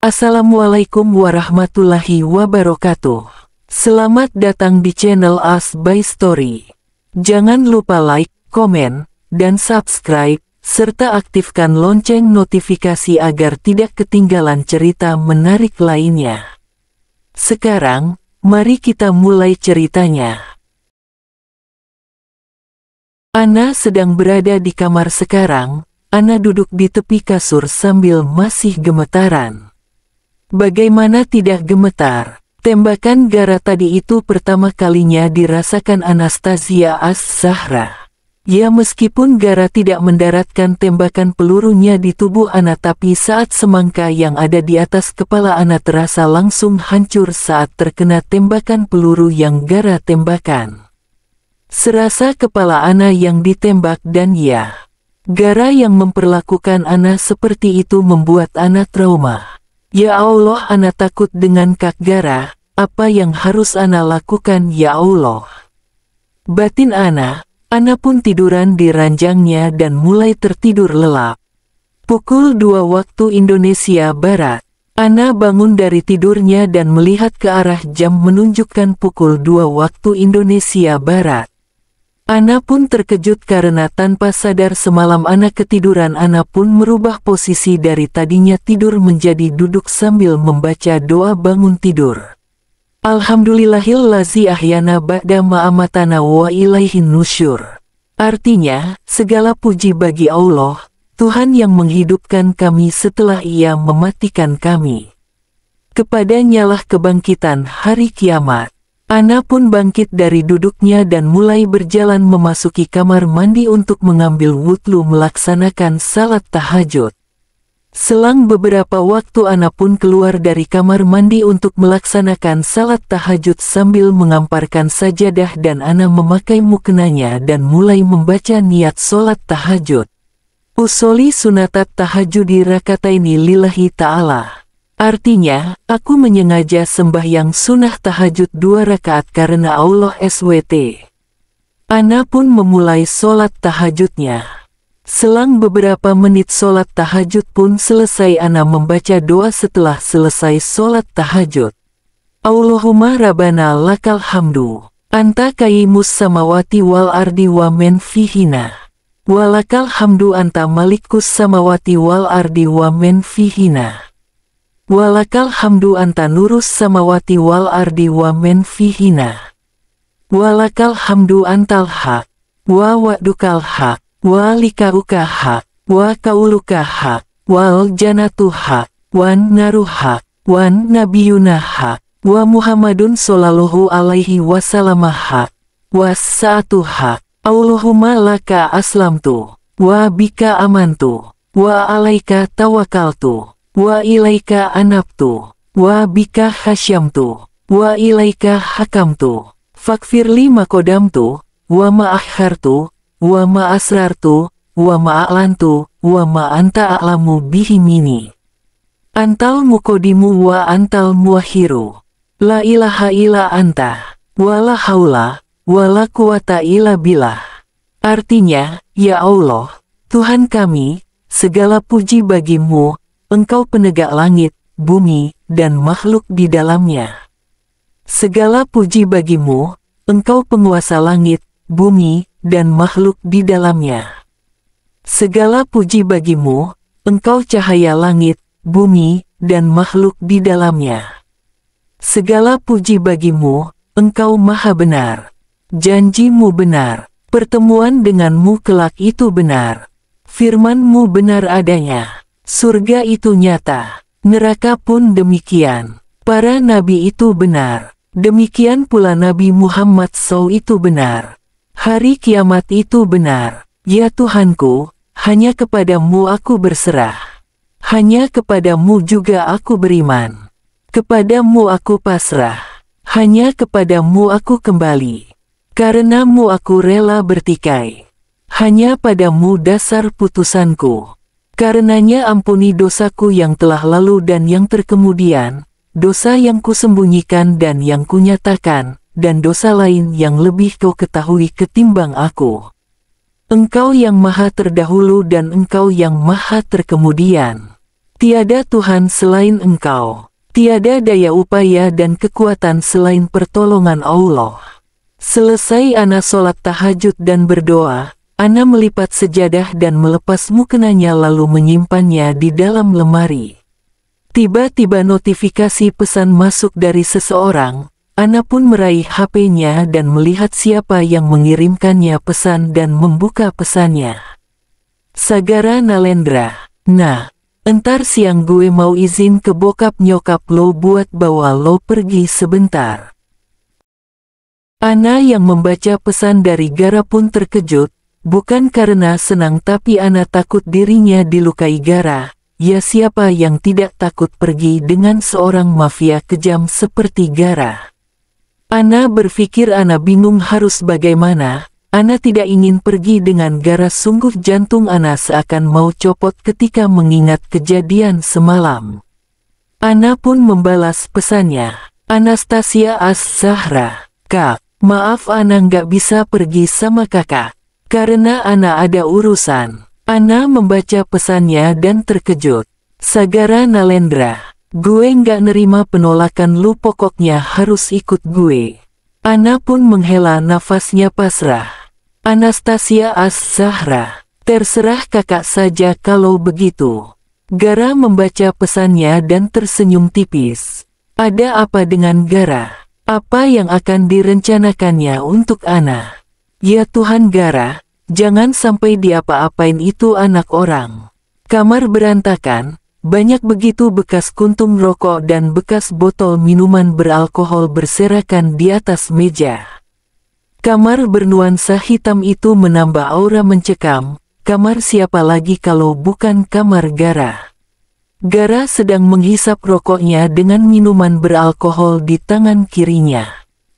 Assalamualaikum warahmatullahi wabarakatuh. Selamat datang di channel As by Story. Jangan lupa like, komen, dan subscribe, serta aktifkan lonceng notifikasi agar tidak ketinggalan cerita menarik lainnya. Sekarang, mari kita mulai ceritanya. Ana sedang berada di kamar sekarang. Ana duduk di tepi kasur sambil masih gemetaran. Bagaimana tidak gemetar? Tembakan Gara tadi itu pertama kalinya dirasakan Anastasia Az-Zahra. Ya, meskipun Gara tidak mendaratkan tembakan pelurunya di tubuh Ana, tapi saat semangka yang ada di atas kepala Ana terasa langsung hancur saat terkena tembakan peluru yang Gara tembakan. Serasa kepala Ana yang ditembak dan ya, Gara yang memperlakukan Ana seperti itu membuat Ana trauma. Ya Allah, Ana takut dengan Kak Gara. Apa yang harus Ana lakukan ya Allah? Batin Ana pun tiduran di ranjangnya dan mulai tertidur lelap. Pukul 2 waktu Indonesia Barat. Ana bangun dari tidurnya dan melihat ke arah jam menunjukkan pukul 2 waktu Indonesia Barat. Ana pun terkejut karena tanpa sadar semalam Ana ketiduran. Ana pun merubah posisi dari tadinya tidur menjadi duduk sambil membaca doa bangun tidur. Alhamdulillahillazi ahyana ba'da ma'amatana wa ilaihin nusyur. Artinya, segala puji bagi Allah, Tuhan yang menghidupkan kami setelah Ia mematikan kami. Kepadanyalah kebangkitan hari kiamat. Ana pun bangkit dari duduknya dan mulai berjalan memasuki kamar mandi untuk mengambil wudhu melaksanakan salat tahajud. Selang beberapa waktu Ana pun keluar dari kamar mandi untuk melaksanakan salat tahajud sambil mengamparkan sajadah dan Ana memakai mukenanya dan mulai membaca niat salat tahajud. Usoli sunatat tahajudi rakataini lillahi ta'ala. Artinya, aku menyengaja sembahyang sunnah tahajud 2 rakaat karena Allah SWT. Ana pun memulai sholat tahajudnya. Selang beberapa menit sholat tahajud pun selesai. Ana membaca doa setelah selesai sholat tahajud. Allahumma rabbana lakal hamdu. Anta qayyimus samawati wal ardi wa men fihina. Walakal hamdu anta malikus samawati wal ardi wa men fihina. Walakal hamdu anta nurus samawati wal ardi wa men fihina. Walakal hamdu antal haq, wa wa'dukal haq, wa likauka haq, wa kauluka haq, wal janatu haq, wan naru haq, wan nabiyuna haq, wa Muhammadun sallallahu alaihi wasallam haq, was saatu haq. Allahumma laka aslamtu, wa bika amantu, wa alaika tawakaltu. Wa ilaika anabtu, wa bika khasyamtu, wa ilaika hakamtu, fakfirli makodamtu, wa ma'akhartu, wa ma'asrartu, wa ma'alantu, wa ma'anta a'lamu bihi mini. Antal mukodimu wa antal muakhiru, la ilaha illa anta, wa la haula, wa la quwata illa billah. Artinya, ya Allah, Tuhan kami, segala puji bagimu, Engkau penegak langit, bumi, dan makhluk di dalamnya. Segala puji bagimu, Engkau penguasa langit, bumi, dan makhluk di dalamnya. Segala puji bagimu, Engkau cahaya langit, bumi, dan makhluk di dalamnya. Segala puji bagimu, Engkau maha benar. Janjimu benar, pertemuan denganmu kelak itu benar. Firmanmu benar adanya. Surga itu nyata, neraka pun demikian. Para nabi itu benar, demikian pula Nabi Muhammad SAW itu benar. Hari kiamat itu benar. Ya Tuhanku, hanya kepadamu aku berserah. Hanya kepadamu juga aku beriman. Kepadamu aku pasrah. Hanya kepadamu aku kembali. Karenamu aku rela bertikai. Hanya padamu dasar putusanku. Karenanya ampuni dosaku yang telah lalu dan yang terkemudian, dosa yang kusembunyikan dan yang kunyatakan, dan dosa lain yang lebih kau ketahui ketimbang aku. Engkau yang maha terdahulu dan engkau yang maha terkemudian. Tiada Tuhan selain Engkau. Tiada daya upaya dan kekuatan selain pertolongan Allah. Selesai ana sholat tahajud dan berdoa, ana melipat sejadah dan melepas mukenanya lalu menyimpannya di dalam lemari. Tiba-tiba notifikasi pesan masuk dari seseorang. Ana pun meraih HP-nya dan melihat siapa yang mengirimkannya pesan dan membuka pesannya. Sagara Nalendra. Nah, entar siang gue mau izin ke bokap nyokap lo buat bawa lo pergi sebentar. Ana yang membaca pesan dari Gara pun terkejut, bukan karena senang tapi Ana takut dirinya dilukai Gara. Ya siapa yang tidak takut pergi dengan seorang mafia kejam seperti Gara. Ana berpikir Ana bingung harus bagaimana. Ana tidak ingin pergi dengan Gara, sungguh jantung Ana seakan mau copot ketika mengingat kejadian semalam. Ana pun membalas pesannya. Anastasia Az-Zahra. Kak, maaf Ana nggak bisa pergi sama kakak. Karena Ana ada urusan. Ana membaca pesannya dan terkejut. Sagara Nalendra. Gue nggak nerima penolakan lu, pokoknya harus ikut gue. Ana pun menghela nafasnya pasrah. Anastasia Az-Zahra. Terserah kakak saja kalau begitu. Gara membaca pesannya dan tersenyum tipis. Ada apa dengan Gara? Apa yang akan direncanakannya untuk Ana? Ya Tuhan Gara, jangan sampai diapa-apain itu anak orang. Kamar berantakan. Banyak begitu bekas kuntung rokok dan bekas botol minuman beralkohol berserakan di atas meja. Kamar bernuansa hitam itu menambah aura mencekam. Kamar siapa lagi kalau bukan kamar Gara? Gara sedang menghisap rokoknya dengan minuman beralkohol di tangan kirinya,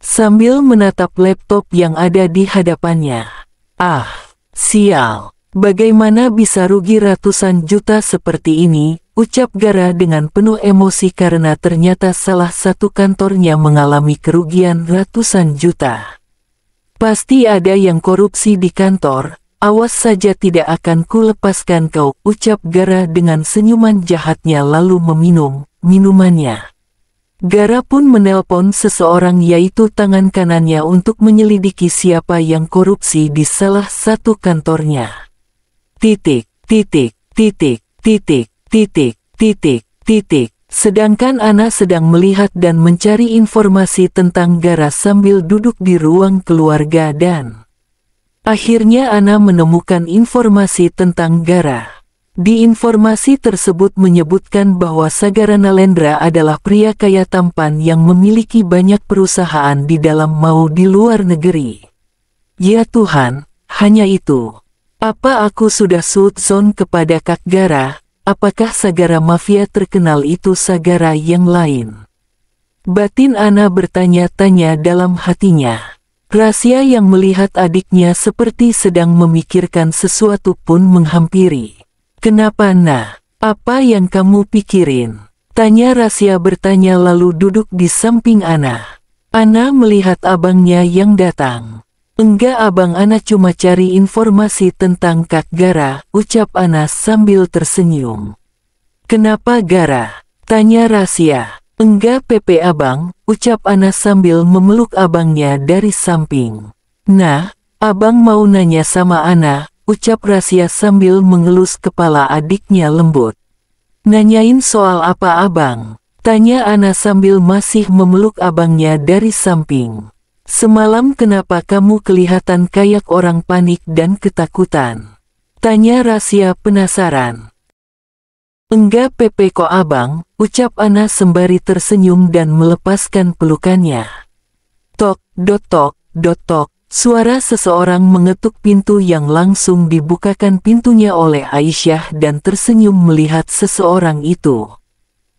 sambil menatap laptop yang ada di hadapannya. Ah, sial. Bagaimana bisa rugi ratusan juta seperti ini? Ucap Gara dengan penuh emosi karena ternyata salah satu kantornya mengalami kerugian ratusan juta. Pasti ada yang korupsi di kantor, awas saja tidak akan kulepaskan kau, ucap Gara dengan senyuman jahatnya lalu meminum minumannya. Gara pun menelpon seseorang yaitu tangan kanannya untuk menyelidiki siapa yang korupsi di salah satu kantornya. Titik, titik, titik, titik. Titik, titik, titik. Sedangkan Ana sedang melihat dan mencari informasi tentang Gara sambil duduk di ruang keluarga dan akhirnya Ana menemukan informasi tentang Gara. Di informasi tersebut menyebutkan bahwa Sagara Nalendra adalah pria kaya tampan yang memiliki banyak perusahaan di dalam mau di luar negeri. Ya Tuhan, hanya itu. Apa aku sudah suudzon kepada Kak Gara? Apakah Sagara mafia terkenal itu Sagara yang lain? Batin Ana bertanya-tanya dalam hatinya. Rasya yang melihat adiknya seperti sedang memikirkan sesuatu pun menghampiri. Kenapa Nah? Apa yang kamu pikirin? Tanya Rasya bertanya lalu duduk di samping Ana. Ana melihat abangnya yang datang. Enggak abang, Ana cuma cari informasi tentang Kak Gara, ucap Ana sambil tersenyum. Kenapa Gara? Tanya Rasya. Enggak Pepe abang, ucap Ana sambil memeluk abangnya dari samping. Nah, abang mau nanya sama Ana, ucap Rasya sambil mengelus kepala adiknya lembut. Nanyain soal apa abang? Tanya Ana sambil masih memeluk abangnya dari samping. Semalam kenapa kamu kelihatan kayak orang panik dan ketakutan? Tanya Rasya penasaran. Enggak Pepe kok abang, ucap Ana sembari tersenyum dan melepaskan pelukannya. Tok, dot tok, suara seseorang mengetuk pintu yang langsung dibukakan pintunya oleh Aisyah dan tersenyum melihat seseorang itu.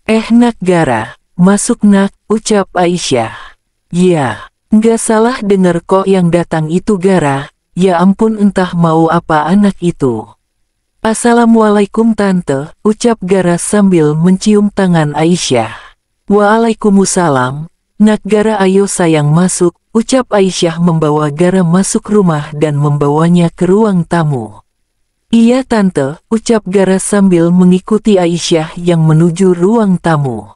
Nak Gara, masuk nak, ucap Aisyah. Ya. Nggak salah denger kok yang datang itu Gara, ya ampun entah mau apa anak itu. Assalamualaikum tante, ucap Gara sambil mencium tangan Aisyah. Waalaikumsalam, nak Gara ayo sayang masuk, ucap Aisyah membawa Gara masuk rumah dan membawanya ke ruang tamu. Iya tante, ucap Gara sambil mengikuti Aisyah yang menuju ruang tamu.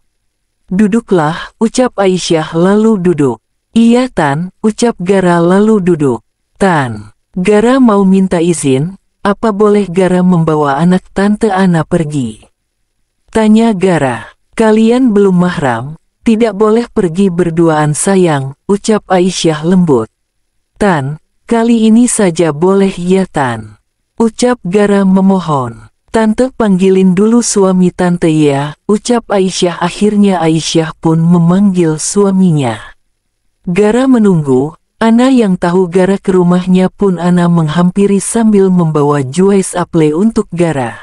Duduklah, ucap Aisyah lalu duduk. Iya Tan, ucap Gara lalu duduk. Tan, Gara mau minta izin, apa boleh Gara membawa anak tante Ana pergi? Tanya Gara. Kalian belum mahram, tidak boleh pergi berduaan sayang, ucap Aisyah lembut. Tan, kali ini saja boleh ya Tan. Ucap Gara memohon. Tante panggilin dulu suami tante ya, ucap Aisyah. Akhirnya Aisyah pun memanggil suaminya. Gara menunggu, Ana yang tahu Gara ke rumahnya pun Ana menghampiri sambil membawa juice apple untuk Gara.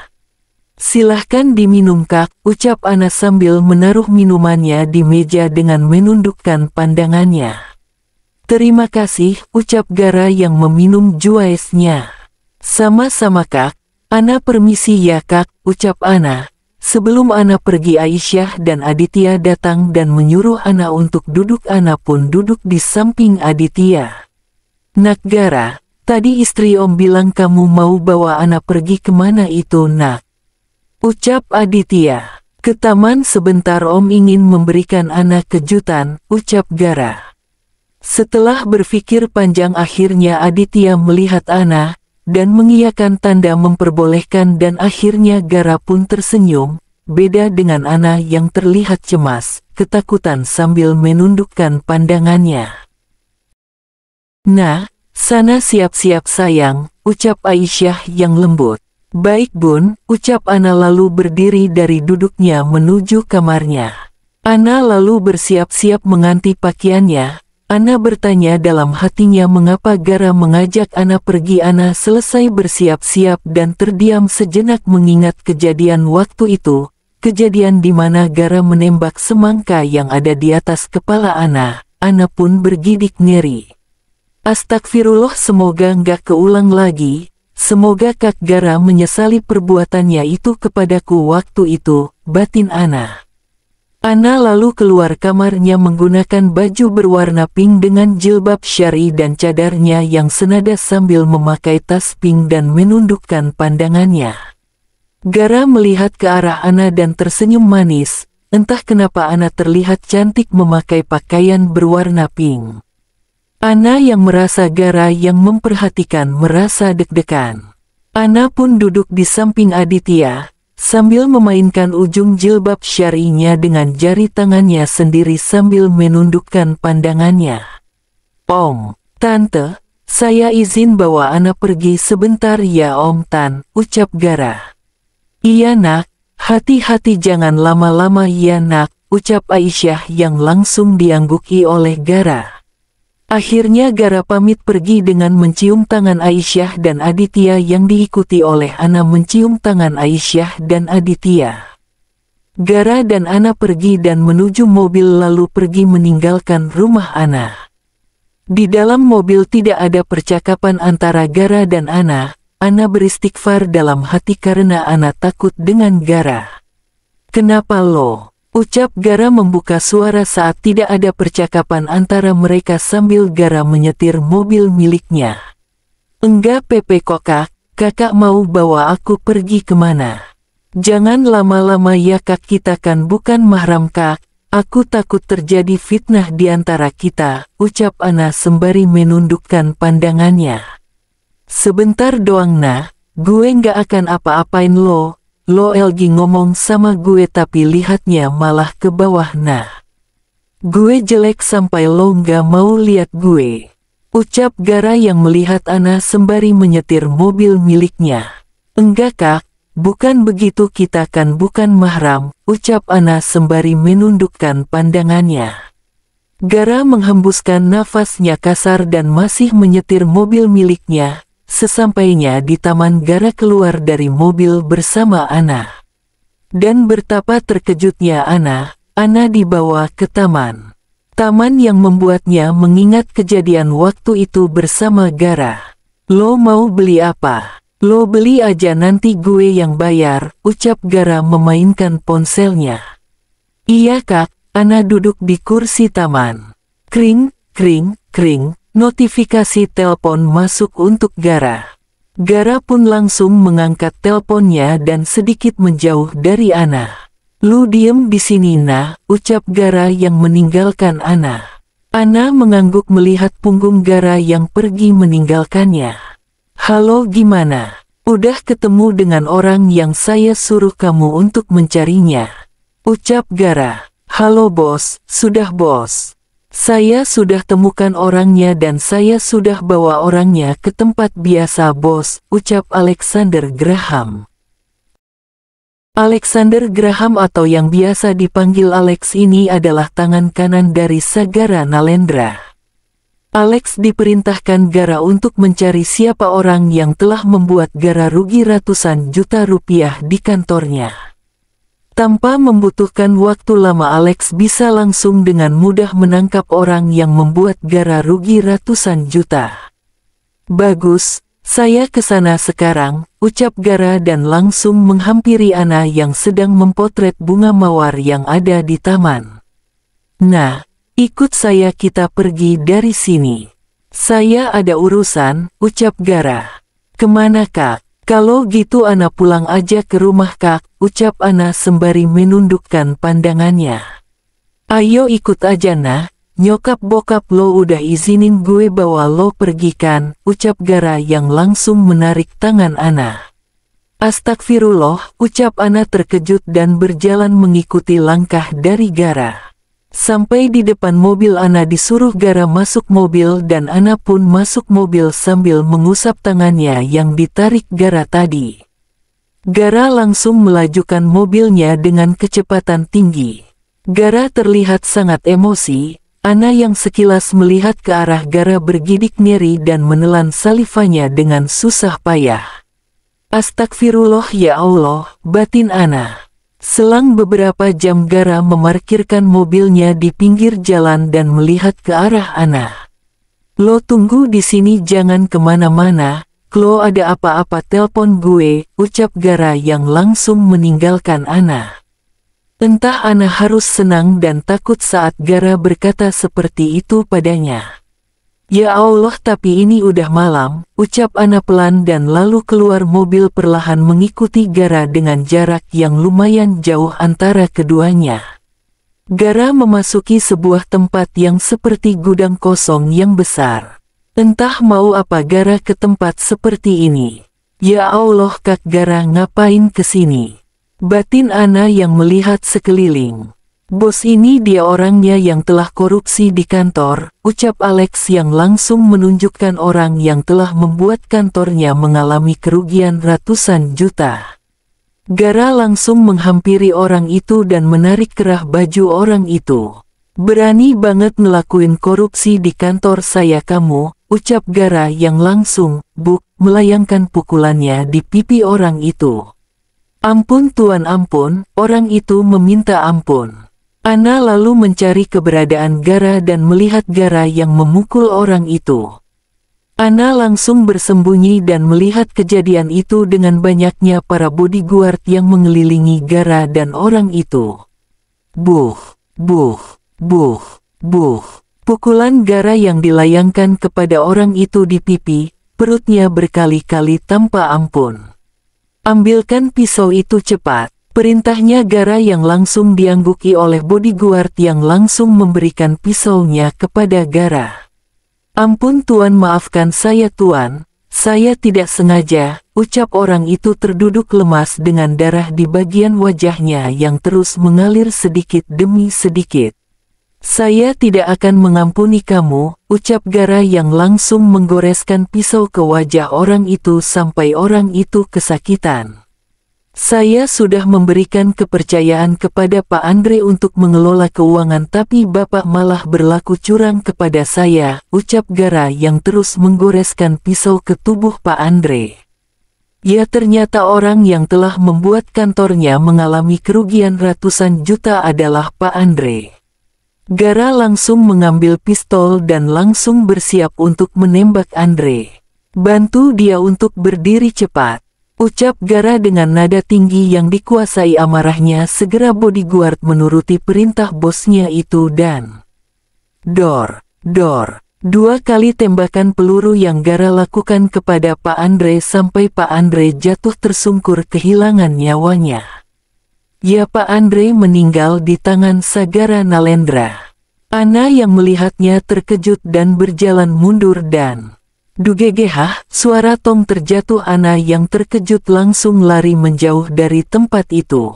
Silahkan diminum Kak, ucap Ana sambil menaruh minumannya di meja dengan menundukkan pandangannya. Terima kasih, ucap Gara yang meminum juice-nya. Sama-sama Kak, Ana permisi ya Kak, ucap Ana. Sebelum Ana pergi Aisyah dan Aditya datang dan menyuruh Ana untuk duduk. Ana pun duduk di samping Aditya. Nak Gara, tadi istri Om bilang kamu mau bawa Ana pergi kemana itu nak? Ucap Aditya. Ke taman sebentar Om ingin memberikan Ana kejutan, ucap Gara. Setelah berpikir panjang akhirnya Aditya melihat Ana dan mengiyakan tanda memperbolehkan dan akhirnya Gara pun tersenyum, beda dengan Ana yang terlihat cemas, ketakutan sambil menundukkan pandangannya. Nah, sana siap-siap sayang, ucap Aisyah yang lembut. Baik Bun, ucap Ana lalu berdiri dari duduknya menuju kamarnya. Ana lalu bersiap-siap mengganti pakaiannya. Ana bertanya dalam hatinya mengapa Gara mengajak Ana pergi. Ana selesai bersiap-siap dan terdiam sejenak mengingat kejadian waktu itu, kejadian di mana Gara menembak semangka yang ada di atas kepala Ana. Ana pun bergidik ngeri. Astagfirullah, semoga nggak keulang lagi, semoga Kak Gara menyesali perbuatannya itu kepadaku waktu itu, batin Ana. Ana lalu keluar kamarnya menggunakan baju berwarna pink dengan jilbab syari dan cadarnya yang senada sambil memakai tas pink dan menundukkan pandangannya. Gara melihat ke arah Ana dan tersenyum manis, entah kenapa Ana terlihat cantik memakai pakaian berwarna pink. Ana yang merasa Gara yang memperhatikan merasa deg-degan. Ana pun duduk di samping Aditya, sambil memainkan ujung jilbab syarinya dengan jari tangannya sendiri sambil menundukkan pandangannya. Om, Tante, saya izin bawa Ana pergi sebentar ya Om Tan, ucap Gara. Iya nak, hati-hati jangan lama-lama ya nak, ucap Aisyah yang langsung diangguki oleh Gara. Akhirnya Gara pamit pergi dengan mencium tangan Aisyah dan Aditya yang diikuti oleh Ana mencium tangan Aisyah dan Aditya. Gara dan Ana pergi dan menuju mobil lalu pergi meninggalkan rumah Ana. Di dalam mobil tidak ada percakapan antara Gara dan Ana. Ana beristighfar dalam hati karena Ana takut dengan Gara. Kenapa lo? Ucap Gara membuka suara saat tidak ada percakapan antara mereka sambil Gara menyetir mobil miliknya. Enggak Pepe kok kakak mau bawa aku pergi kemana? Jangan lama-lama ya Kak, kita kan bukan mahram Kak, aku takut terjadi fitnah di antara kita, ucap Ana sembari menundukkan pandangannya. Sebentar doang nah, gue nggak akan apa-apain lo. Lo lagi ngomong sama gue tapi lihatnya malah ke bawah nah. Gue jelek sampai lo nggak mau lihat gue. Ucap Gara yang melihat Ana sembari menyetir mobil miliknya. Enggak Kak, bukan begitu, kita kan bukan mahram, ucap Ana sembari menundukkan pandangannya. Gara menghembuskan nafasnya kasar dan masih menyetir mobil miliknya. Sesampainya di taman Gara keluar dari mobil bersama Ana. Dan betapa terkejutnya Ana dibawa ke taman. Taman yang membuatnya mengingat kejadian waktu itu bersama Gara. Lo mau beli apa? Lo beli aja nanti gue yang bayar, ucap Gara memainkan ponselnya. Iya Kak, Ana duduk di kursi taman. Kring, kring, kring. Notifikasi telepon masuk untuk Gara. Gara pun langsung mengangkat teleponnya dan sedikit menjauh dari Ana. "Lu diem di sini nah," ucap Gara yang meninggalkan Ana. Ana mengangguk melihat punggung Gara yang pergi meninggalkannya. "Halo, gimana? Udah ketemu dengan orang yang saya suruh kamu untuk mencarinya?" ucap Gara. "Halo bos, sudah bos. Saya sudah temukan orangnya dan saya sudah bawa orangnya ke tempat biasa bos," ucap Alexander Graham. Alexander Graham atau yang biasa dipanggil Alex ini adalah tangan kanan dari Sagara Nalendra. Alex diperintahkan Gara untuk mencari siapa orang yang telah membuat Gara rugi ratusan juta rupiah di kantornya. Tanpa membutuhkan waktu lama, Alex bisa langsung dengan mudah menangkap orang yang membuat Gara rugi ratusan juta. "Bagus, saya kesana sekarang," ucap Gara dan langsung menghampiri Ana yang sedang mempotret bunga mawar yang ada di taman. "Nah, ikut saya, kita pergi dari sini. Saya ada urusan," ucap Gara. "Kemana kak?" "Kalau gitu Ana pulang aja ke rumah kak," ucap Ana sembari menundukkan pandangannya. "Ayo ikut aja nah, nyokap bokap lo udah izinin gue bawa lo pergi kan," ucap Gara yang langsung menarik tangan Ana. "Astagfirullah," ucap Ana terkejut dan berjalan mengikuti langkah dari Gara. Sampai di depan mobil, Ana disuruh Gara masuk mobil dan Ana pun masuk mobil sambil mengusap tangannya yang ditarik Gara tadi. Gara langsung melajukan mobilnya dengan kecepatan tinggi. Gara terlihat sangat emosi. Ana yang sekilas melihat ke arah Gara bergidik nyeri dan menelan salivanya dengan susah payah. "Astagfirullah ya Allah," batin Ana. Selang beberapa jam Gara memarkirkan mobilnya di pinggir jalan dan melihat ke arah Ana. "Lo tunggu di sini, jangan kemana-mana. Kalau ada apa-apa telepon gue," ucap Gara yang langsung meninggalkan Ana. Entah Ana harus senang dan takut saat Gara berkata seperti itu padanya. "Ya Allah, tapi ini udah malam," ucap Ana pelan dan lalu keluar mobil perlahan mengikuti Gara dengan jarak yang lumayan jauh antara keduanya. Gara memasuki sebuah tempat yang seperti gudang kosong yang besar. Entah mau apa Gara ke tempat seperti ini. "Ya Allah kak, Gara ngapain kesini?" batin Ana yang melihat sekeliling. "Bos, ini dia orangnya yang telah korupsi di kantor," ucap Alex yang langsung menunjukkan orang yang telah membuat kantornya mengalami kerugian ratusan juta. Gara langsung menghampiri orang itu dan menarik kerah baju orang itu. "Berani banget ngelakuin korupsi di kantor saya kamu," ucap Gara yang langsung, buk, melayangkan pukulannya di pipi orang itu. "Ampun tuan, ampun," orang itu meminta ampun. Ana lalu mencari keberadaan Gara dan melihat Gara yang memukul orang itu. Ana langsung bersembunyi dan melihat kejadian itu dengan banyaknya para bodyguard yang mengelilingi Gara dan orang itu. Buh, buh, buh, buh. Pukulan Gara yang dilayangkan kepada orang itu di pipi, perutnya berkali-kali tanpa ampun. "Ambilkan pisau itu cepat," perintahnya Gara yang langsung diangguki oleh bodyguard yang langsung memberikan pisaunya kepada Gara. "Ampun tuan, maafkan saya tuan, saya tidak sengaja," ucap orang itu terduduk lemas dengan darah di bagian wajahnya yang terus mengalir sedikit demi sedikit. "Saya tidak akan mengampuni kamu," ucap Gara yang langsung menggoreskan pisau ke wajah orang itu sampai orang itu kesakitan. "Saya sudah memberikan kepercayaan kepada Pak Andre untuk mengelola keuangan, tapi Bapak malah berlaku curang kepada saya," ucap Gara yang terus menggoreskan pisau ke tubuh Pak Andre. Ya, ternyata orang yang telah membuat kantornya mengalami kerugian ratusan juta adalah Pak Andre. Gara langsung mengambil pistol dan langsung bersiap untuk menembak Andre. "Bantu dia untuk berdiri cepat," ucap Gara dengan nada tinggi yang dikuasai amarahnya. Segera bodyguard menuruti perintah bosnya itu dan dor, dor, 2 kali tembakan peluru yang Gara lakukan kepada Pak Andre sampai Pak Andre jatuh tersungkur kehilangan nyawanya. Ya, Pak Andre meninggal di tangan Sagara Nalendra. Ana yang melihatnya terkejut dan berjalan mundur dan dugegehah, suara tong terjatuh. Ana yang terkejut langsung lari menjauh dari tempat itu.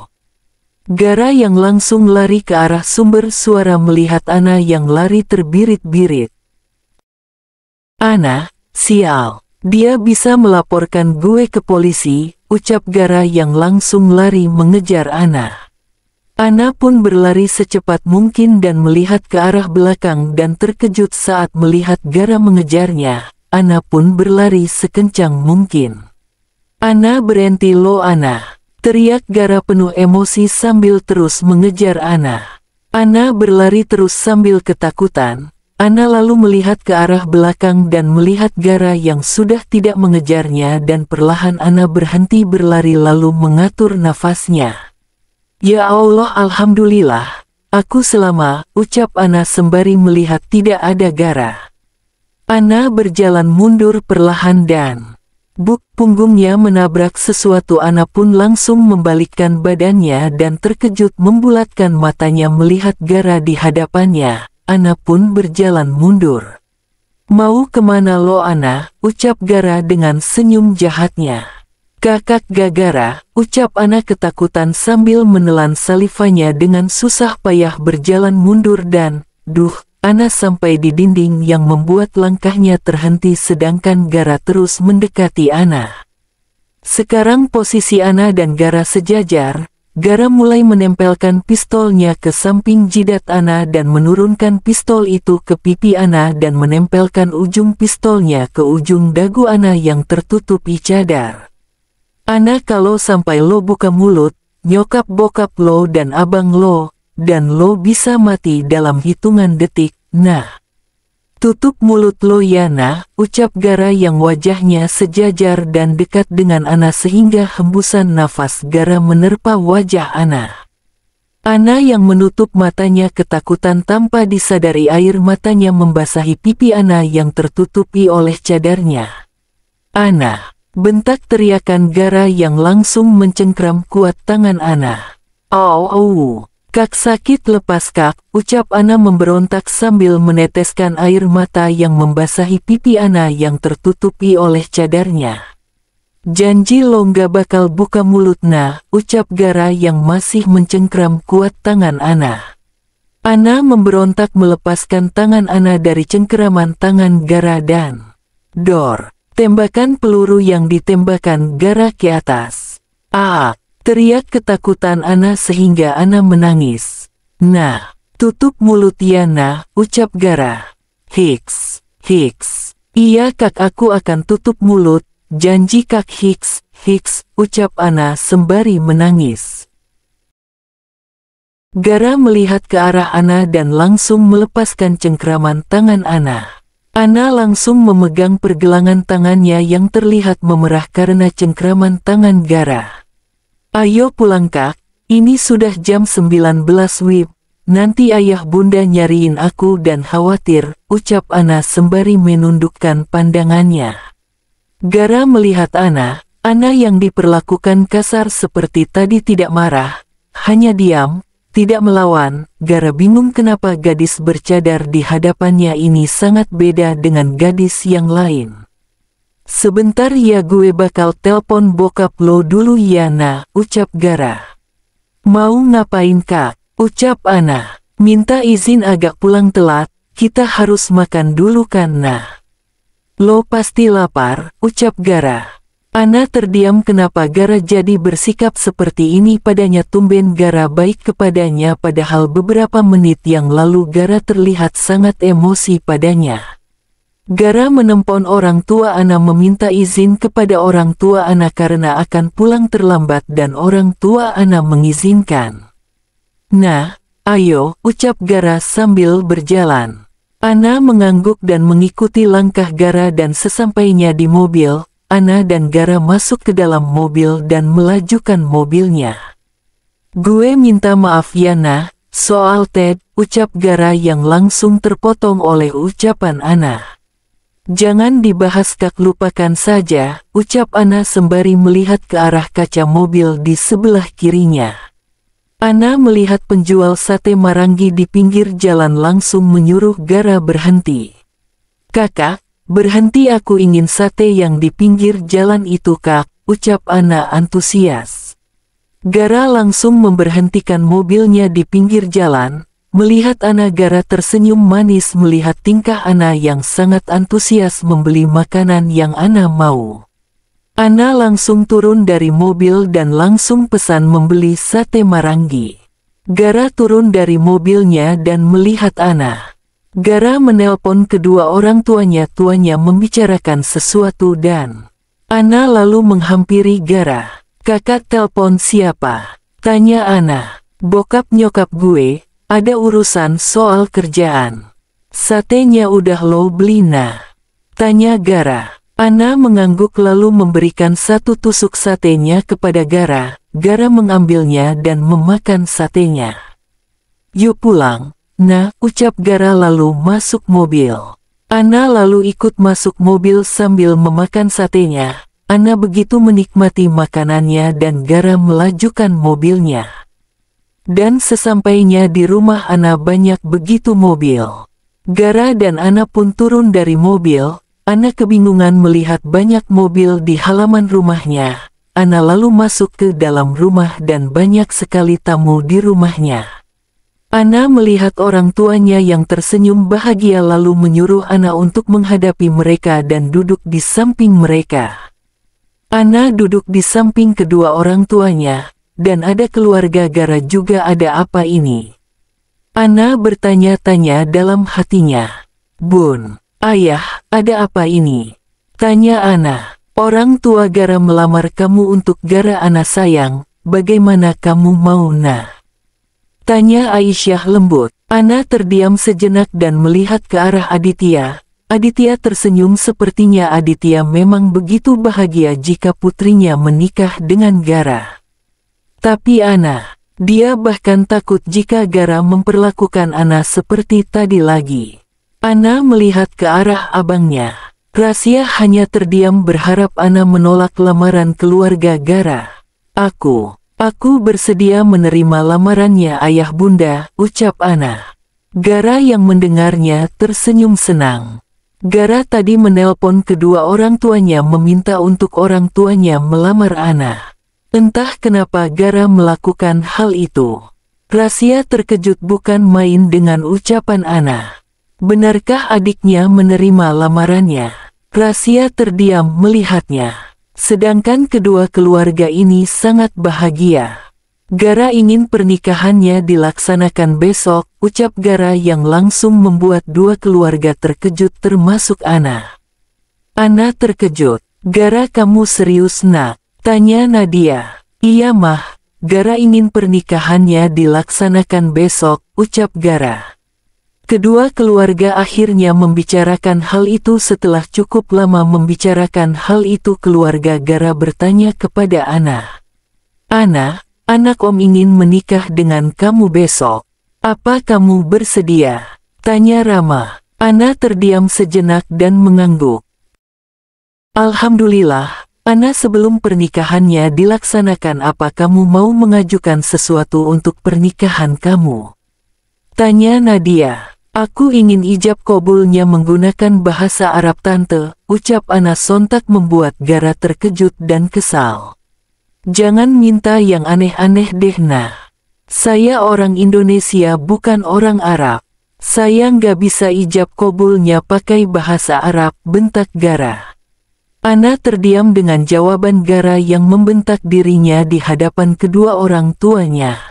Gara yang langsung lari ke arah sumber suara melihat Ana yang lari terbirit-birit. Ana, sial, dia bisa melaporkan gue ke polisi, ucap Gara yang langsung lari mengejar Ana. Ana pun berlari secepat mungkin dan melihat ke arah belakang dan terkejut saat melihat Gara mengejarnya. Ana pun berlari sekencang mungkin. Ana berhenti lo Ana, teriak Gara penuh emosi sambil terus mengejar Ana. Ana berlari terus sambil ketakutan. Ana lalu melihat ke arah belakang dan melihat Gara yang sudah tidak mengejarnya dan perlahan Ana berhenti berlari lalu mengatur nafasnya. Ya Allah, alhamdulillah, aku selamat, ucap Ana sembari melihat tidak ada Gara. Ana berjalan mundur perlahan dan punggungnya menabrak sesuatu. Ana pun langsung membalikkan badannya dan terkejut membulatkan matanya melihat Gara di hadapannya. Ana pun berjalan mundur. Mau kemana lo Ana, ucap Gara dengan senyum jahatnya. Kakak Gagara, ucap Ana ketakutan sambil menelan salivanya dengan susah payah berjalan mundur dan, Ana sampai di dinding yang membuat langkahnya terhenti sedangkan Gara terus mendekati Ana. Sekarang posisi Ana dan Gara sejajar. Gara mulai menempelkan pistolnya ke samping jidat Ana dan menurunkan pistol itu ke pipi Ana dan menempelkan ujung pistolnya ke ujung dagu Ana yang tertutupi cadar. Ana, kalau sampai lo buka mulut, nyokap bokap lo dan abang lo, dan lo bisa mati dalam hitungan detik. Nah, tutup mulut lo ya nah, ucap Gara yang wajahnya sejajar dan dekat dengan Ana sehingga hembusan nafas Gara menerpa wajah Ana. Ana yang menutup matanya ketakutan tanpa disadari air matanya membasahi pipi Ana yang tertutupi oleh cadarnya. Ana, bentak teriakan Gara yang langsung mencengkram kuat tangan Ana. Au. Kak, sakit, lepas kak, ucap Ana memberontak sambil meneteskan air mata yang membasahi pipi Ana yang tertutupi oleh cadarnya. Janji lo nggak bakal buka mulut nah, ucap Gara yang masih mencengkram kuat tangan Ana. Ana memberontak melepaskan tangan Ana dari cengkeraman tangan Gara dan tembakan peluru yang ditembakkan Gara ke atas. Teriak ketakutan Ana sehingga Ana menangis. Nah, tutup mulut ya nah, ucap Gara. Hiks. Iya kak, aku akan tutup mulut, janji kak. Hiks, ucap Ana sembari menangis. Gara melihat ke arah Ana dan langsung melepaskan cengkeraman tangan Ana. Ana langsung memegang pergelangan tangannya yang terlihat memerah karena cengkeraman tangan Gara. Ayo pulang kak, ini sudah jam 19 WIB, nanti ayah bunda nyariin aku dan khawatir, ucap Ana sembari menundukkan pandangannya. Gara melihat Ana yang diperlakukan kasar seperti tadi tidak marah, hanya diam, tidak melawan. Gara bingung kenapa gadis bercadar di hadapannya ini sangat beda dengan gadis yang lain. Sebentar ya, gue bakal telpon bokap lo dulu ya nah, ucap Gara. Mau ngapain kak, ucap Ana. Minta izin agak pulang telat, kita harus makan dulu kan nah. Lo pasti lapar, ucap Gara. Ana terdiam kenapa Gara jadi bersikap seperti ini padanya. Tumben Gara baik kepadanya padahal beberapa menit yang lalu Gara terlihat sangat emosi padanya. Gara menelpon orang tua Ana meminta izin kepada orang tua Ana karena akan pulang terlambat dan orang tua Ana mengizinkan. Nah, ayo, ucap Gara sambil berjalan. Ana mengangguk dan mengikuti langkah Gara dan sesampainya di mobil, Ana dan Gara masuk ke dalam mobil dan melajukan mobilnya. Gue minta maaf ya nah, soal Ted, ucap Gara yang langsung terpotong oleh ucapan Ana. Jangan dibahas Kak, lupakan saja, ucap Ana sembari melihat ke arah kaca mobil di sebelah kirinya. Ana melihat penjual sate Marangi di pinggir jalan langsung menyuruh Gara berhenti. Kakak, berhenti, aku ingin sate yang di pinggir jalan itu Kak, ucap Ana antusias. Gara langsung memberhentikan mobilnya di pinggir jalan. Melihat Ana, Gara tersenyum manis melihat tingkah Ana yang sangat antusias membeli makanan yang Ana mau. Ana langsung turun dari mobil dan langsung pesan membeli sate Marangi. Gara turun dari mobilnya dan melihat Ana. Gara menelpon kedua orang tuanya membicarakan sesuatu dan Ana lalu menghampiri Gara. Kakak telepon siapa? Tanya Ana. Bokap nyokap gue. Ada urusan soal kerjaan. Satenya udah lo beli nah? Tanya Gara. Ana mengangguk lalu memberikan satu tusuk satenya kepada Gara. Gara mengambilnya dan memakan satenya. Yuk pulang. Nah, ucap Gara lalu masuk mobil. Ana lalu ikut masuk mobil sambil memakan satenya. Ana begitu menikmati makanannya dan Gara melajukan mobilnya. Dan sesampainya di rumah Ana banyak begitu mobil. Gara dan Ana pun turun dari mobil. Ana kebingungan melihat banyak mobil di halaman rumahnya. Ana lalu masuk ke dalam rumah dan banyak sekali tamu di rumahnya. Ana melihat orang tuanya yang tersenyum bahagia lalu menyuruh Ana untuk menghadapi mereka dan duduk di samping mereka. Ana duduk di samping kedua orang tuanya. Dan ada keluarga Gara juga. Ada apa ini? Ana bertanya-tanya dalam hatinya. Bun, ayah, ada apa ini? Tanya Ana. Orang tua Gara melamar kamu untuk Gara. Ana sayang, bagaimana kamu mau nah? Tanya Aisyah lembut. Ana terdiam sejenak dan melihat ke arah Aditya. Aditya tersenyum, sepertinya Aditya memang begitu bahagia jika putrinya menikah dengan Gara. Tapi Ana, dia bahkan takut jika Gara memperlakukan Ana seperti tadi lagi. Ana melihat ke arah abangnya. Rasya hanya terdiam berharap Ana menolak lamaran keluarga Gara. Aku bersedia menerima lamarannya ayah bunda, ucap Ana. Gara yang mendengarnya tersenyum senang. Gara tadi menelpon kedua orang tuanya meminta untuk orang tuanya melamar Ana. Entah kenapa Gara melakukan hal itu. Rasya terkejut bukan main dengan ucapan Ana. Benarkah adiknya menerima lamarannya? Rasya terdiam melihatnya. Sedangkan kedua keluarga ini sangat bahagia. Gara ingin pernikahannya dilaksanakan besok, ucap Gara yang langsung membuat dua keluarga terkejut termasuk Ana. Ana terkejut. Gara, kamu serius nak? Tanya Nadia. Iya mah, Gara ingin pernikahannya dilaksanakan besok, ucap Gara. Kedua keluarga akhirnya membicarakan hal itu. Setelah cukup lama membicarakan hal itu, keluarga Gara bertanya kepada Ana. Ana, anak om ingin menikah dengan kamu besok. Apa kamu bersedia? Tanya Rama. Ana terdiam sejenak dan mengangguk. Alhamdulillah. Ana, sebelum pernikahannya dilaksanakan apa kamu mau mengajukan sesuatu untuk pernikahan kamu? Tanya Nadia. Aku ingin ijab kabulnya menggunakan bahasa Arab tante, ucap Ana sontak membuat Gara terkejut dan kesal. Jangan minta yang aneh-aneh deh nah. Saya orang Indonesia bukan orang Arab. Saya nggak bisa ijab kabulnya pakai bahasa Arab, bentak Gara. Ana terdiam dengan jawaban Gara yang membentak dirinya di hadapan kedua orang tuanya.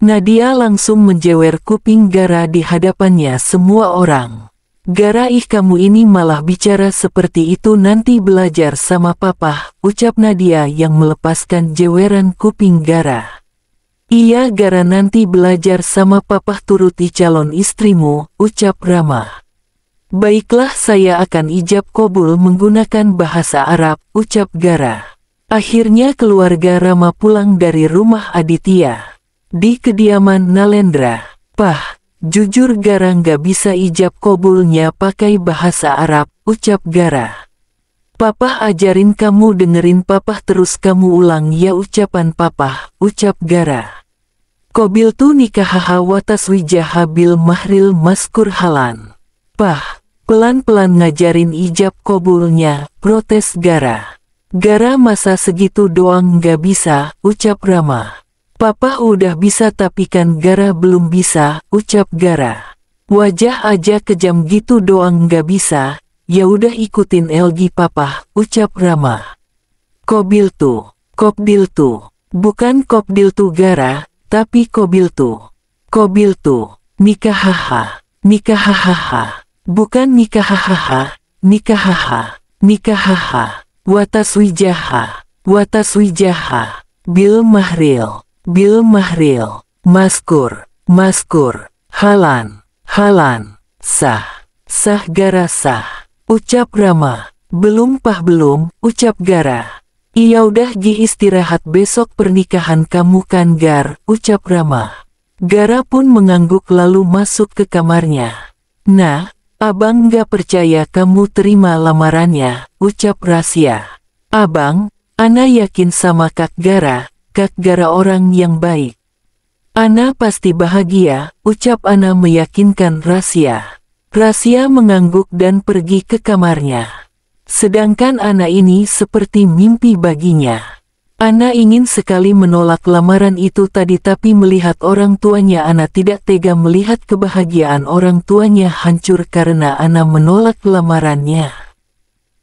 Nadia langsung menjewer kuping Gara di hadapannya semua orang. Gara, kamu ini malah bicara seperti itu, nanti belajar sama papa, ucap Nadia yang melepaskan jeweran kuping Gara. Iya Gara, nanti belajar sama papa, turuti calon istrimu, ucap Rama. Baiklah, saya akan ijab kabul menggunakan bahasa Arab, ucap Gara. Akhirnya keluarga Rama pulang dari rumah Aditya. Di kediaman Nalendra, "Pah, jujur Gara nggak bisa ijab kabulnya pakai bahasa Arab," ucap Gara. "Papa ajarin kamu dengerin papa terus kamu ulang ya ucapan papa," ucap Gara. "Qabiltu nikahaha wa taswijaha bil mahril maskur halan." "Pah, pelan-pelan ngajarin ijab kabulnya," protes Gara. "Gara masa segitu doang nggak bisa," ucap Rama. "Papa udah bisa tapi kan Gara belum bisa," ucap Gara. "Wajah aja kejam gitu doang nggak bisa, ya udah ikutin LG papa," ucap Rama. "Qabiltu, bukan Qabdiltu Gara, tapi Qabiltu. Qabiltu, nikahaha, bukan nikahaha, nikahaha. Wataswijaha, bil mahril, maskur, halan, sah, Gara sah, ucap Rama. "Belum pah belum," ucap Gara. "Iya udah gi istirahat besok pernikahan kamu kan Gar," ucap Rama. Gara pun mengangguk lalu masuk ke kamarnya. "Nah, abang gak percaya kamu terima lamarannya," ucap Rasya. "Abang, ana yakin sama Kak Gara orang yang baik. Ana pasti bahagia," ucap Ana meyakinkan Rasya. Rasya mengangguk dan pergi ke kamarnya. Sedangkan Ana ini seperti mimpi baginya. Ana ingin sekali menolak lamaran itu tadi tapi melihat orang tuanya Ana tidak tega melihat kebahagiaan orang tuanya hancur karena Ana menolak lamarannya.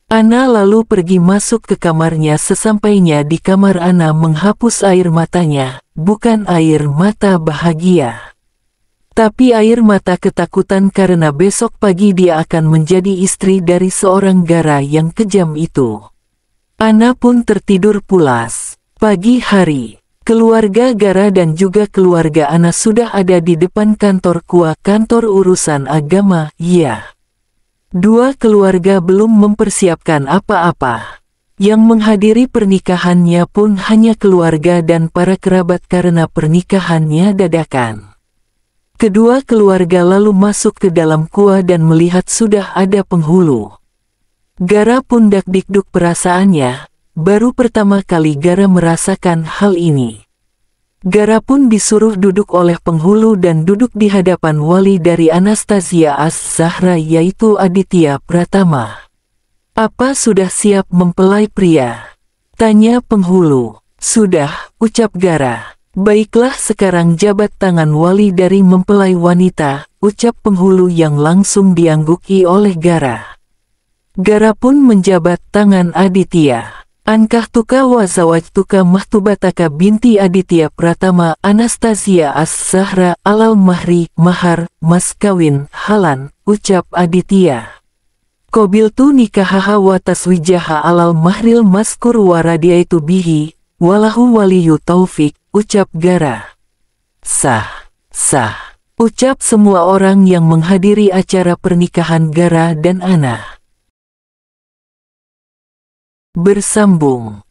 Ana lalu pergi masuk ke kamarnya. Sesampainya di kamar Ana menghapus air matanya, bukan air mata bahagia, tapi air mata ketakutan karena besok pagi dia akan menjadi istri dari seorang Gara yang kejam itu. Ana pun tertidur pulas. Pagi hari, keluarga Gara dan juga keluarga Ana sudah ada di depan kantor KUA, kantor urusan agama. Ya, dua keluarga belum mempersiapkan apa-apa. Yang menghadiri pernikahannya pun hanya keluarga dan para kerabat karena pernikahannya dadakan. Kedua keluarga lalu masuk ke dalam KUA dan melihat sudah ada penghulu. Gara pun dak-dikduk perasaannya, baru pertama kali Gara merasakan hal ini. Gara pun disuruh duduk oleh penghulu dan duduk di hadapan wali dari Anastasia Az-Zahra yaitu Aditya Pratama. "Apa sudah siap mempelai pria?" tanya penghulu. "Sudah," ucap Gara. "Baiklah sekarang jabat tangan wali dari mempelai wanita," ucap penghulu yang langsung diangguki oleh Gara. Gara pun menjabat tangan Aditya. "Ankahtuka wa zawajtuka mahtubataka binti Aditya Pratama Anastasia Az-Zahra alal mahri, mahar, mas kawin, halan," ucap Aditya. "Qabiltu nikahaha wa taswijaha alal mahril maskur wa radiyaitu bihi, walahu waliyu taufik," ucap Gara. "Sah, ucap semua orang yang menghadiri acara pernikahan Gara dan Ana. Bersambung.